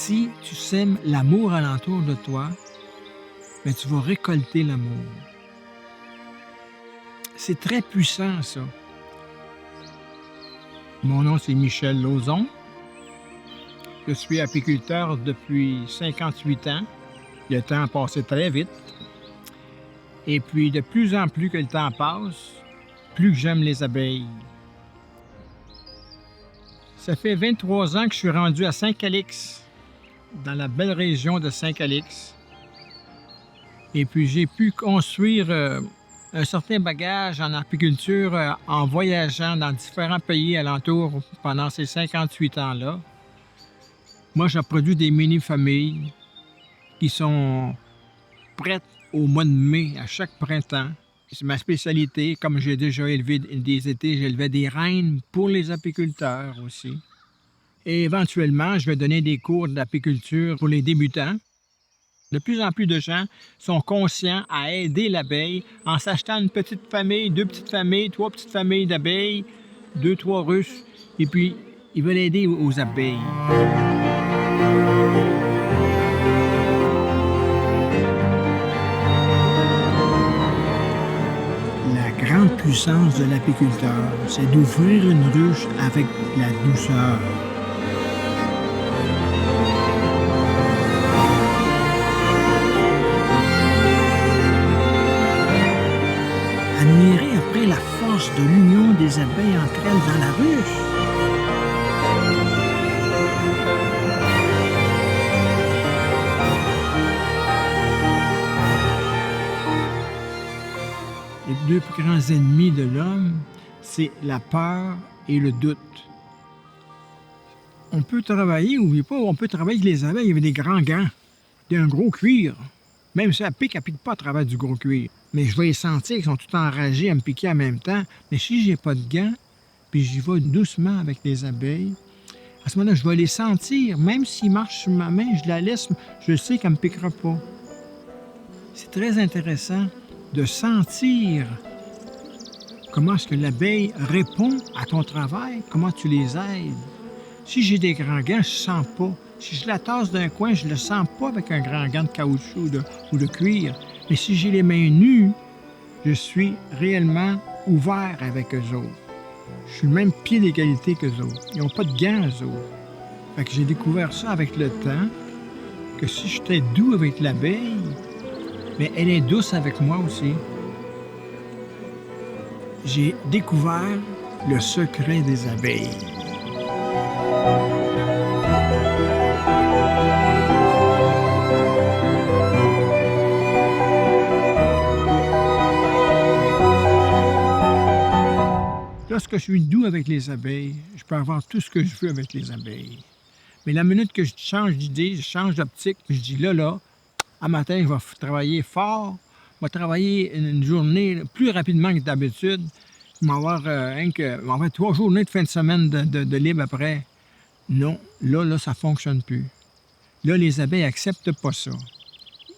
Si tu sèmes l'amour alentour de toi, bien, tu vas récolter l'amour. C'est très puissant, ça. Mon nom, c'est Michel Lauzon. Je suis apiculteur depuis 58 ans. Le temps a passé très vite. Et puis, de plus en plus que le temps passe, plus que j'aime les abeilles. Ça fait 23 ans que je suis rendu à Saint-Calix, dans la belle région de Saint-Calix. Et puis, j'ai pu construire un certain bagage en apiculture en voyageant dans différents pays alentours pendant ces 58 ans-là. Moi, je produis des mini-familles qui sont prêtes au mois de mai, à chaque printemps. C'est ma spécialité. Comme j'ai déjà élevé des étés, j'élevais des reines pour les apiculteurs aussi. Et éventuellement, je vais donner des cours d'apiculture pour les débutants. De plus en plus de gens sont conscients à aider l'abeille en s'achetant une petite famille, 2 petites familles, 3 petites familles d'abeilles, 2, 3 ruches, et puis ils veulent aider aux abeilles. La grande puissance de l'apiculteur, c'est d'ouvrir une ruche avec la douceur. Admirez après la force de l'union des abeilles entre elles dans la ruche. Les 2 plus grands ennemis de l'homme, c'est la peur et le doute. On peut travailler, n'oubliez pas, on peut travailler avec les abeilles avec des grands gants, un gros cuir. Même si elle ne pique pas à travers du gros cuir. Mais je vais les sentir qu'ils sont tout enragés à me piquer en même temps. Mais si j'ai pas de gants, puis j'y vais doucement avec les abeilles, à ce moment-là, je vais les sentir. Même s'ils marchent sur ma main, je la laisse, je sais qu'elle ne me piquera pas. C'est très intéressant de sentir comment est-ce que l'abeille répond à ton travail, comment tu les aides. Si j'ai des grands gants, je ne sens pas. Si je la tasse d'un coin, je ne le sens pas avec un grand gant de caoutchouc ou de cuir. Mais si j'ai les mains nues, je suis réellement ouvert avec eux autres. Je suis le même pied d'égalité qu'eux autres. Ils n'ont pas de gants, eux autres. Fait que j'ai découvert ça avec le temps, que si j'étais doux avec l'abeille, mais elle est douce avec moi aussi. J'ai découvert le secret des abeilles. Lorsque je suis doux avec les abeilles, je peux avoir tout ce que je veux avec les abeilles. Mais la minute que je change d'idée, je change d'optique, puis je dis là, à matin, je vais travailler fort, je vais travailler une journée plus rapidement que d'habitude, je vais avoir 3 journées de fin de semaine de libre après. Non, là, ça ne fonctionne plus. Là, les abeilles n'acceptent pas ça.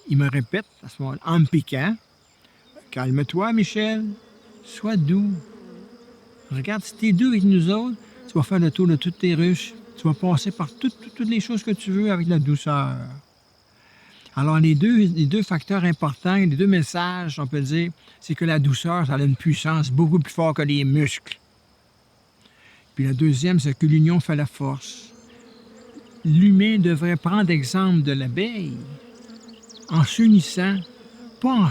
Ils me répètent à ce moment-là, en me piquant, « Calme-toi, Michel, sois doux. Regarde, si tu es doux avec nous autres, tu vas faire le tour de toutes tes ruches. Tu vas passer par toutes les choses que tu veux avec la douceur. » Alors, les deux facteurs importants, les 2 messages, on peut dire, c'est que la douceur, ça a une puissance beaucoup plus forte que les muscles. Puis la deuxième, c'est que l'union fait la force. L'humain devrait prendre exemple de l'abeille en s'unissant, pas en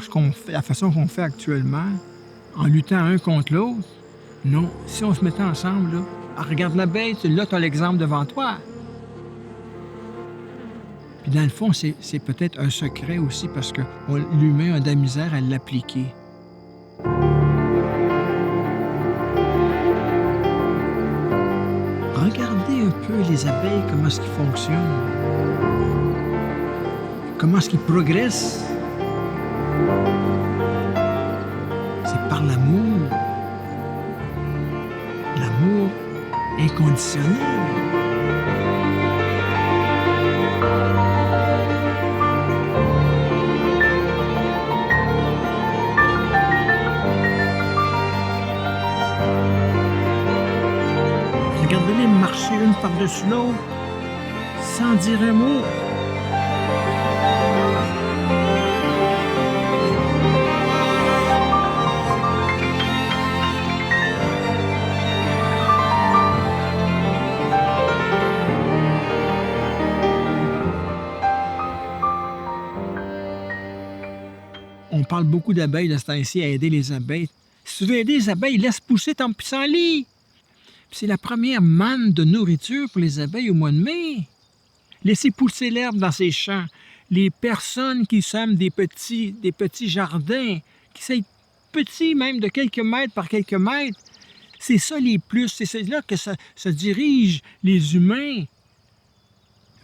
la façon qu'on fait actuellement, en luttant un contre l'autre. Non, si on se mettait ensemble, là, regarde l'abeille, là, tu as l'exemple devant toi. Puis dans le fond, c'est peut-être un secret aussi parce que l'humain a de la misère à l'appliquer. Regardez un peu les abeilles, comment est-ce qu'ils fonctionnent. Comment est-ce qu'ils progressent. C'est par l'amour. L'amour inconditionnel. Regardez-les marcher une par-dessus l'autre. sans dire un mot. On parle beaucoup d'abeilles de ce temps-ci, à aider les abeilles. Si tu veux aider les abeilles, laisse pousser ton pissenlit. C'est la première manne de nourriture pour les abeilles au mois de mai. Laissez pousser l'herbe dans ces champs. Les personnes qui sèment des petits jardins, qui sont petits même de quelques mètres par quelques mètres, c'est ça les plus. C'est là que ça dirige les humains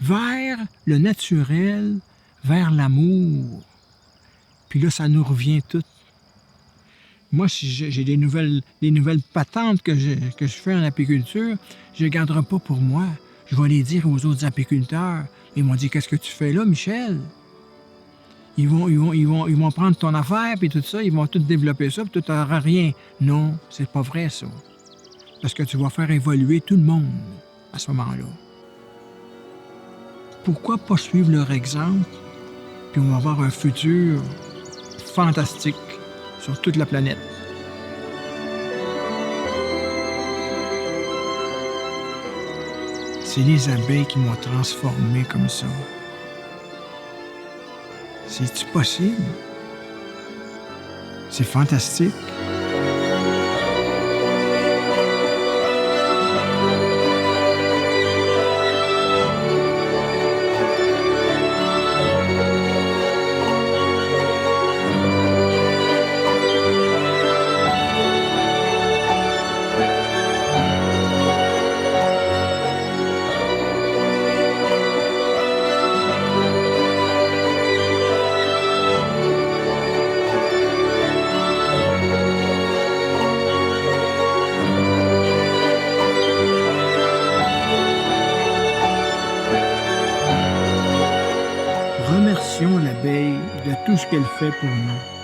vers le naturel, vers l'amour. Puis là, ça nous revient tout. Moi, si j'ai des nouvelles patentes que je fais en apiculture, je ne les garderai pas pour moi. Je vais les dire aux autres apiculteurs. Ils m'ont dit, qu'est-ce que tu fais là, Michel? Ils vont prendre ton affaire, puis tout ça, ils vont tout développer ça, puis tu n'auras rien. Non, c'est pas vrai, ça. Parce que tu vas faire évoluer tout le monde à ce moment-là. Pourquoi pas suivre leur exemple, puis on va avoir un futur fantastique sur toute la planète. C'est les abeilles qui m'ont transformé comme ça. C'est-tu possible? C'est fantastique. Remercions l'abeille de tout ce qu'elle fait pour nous.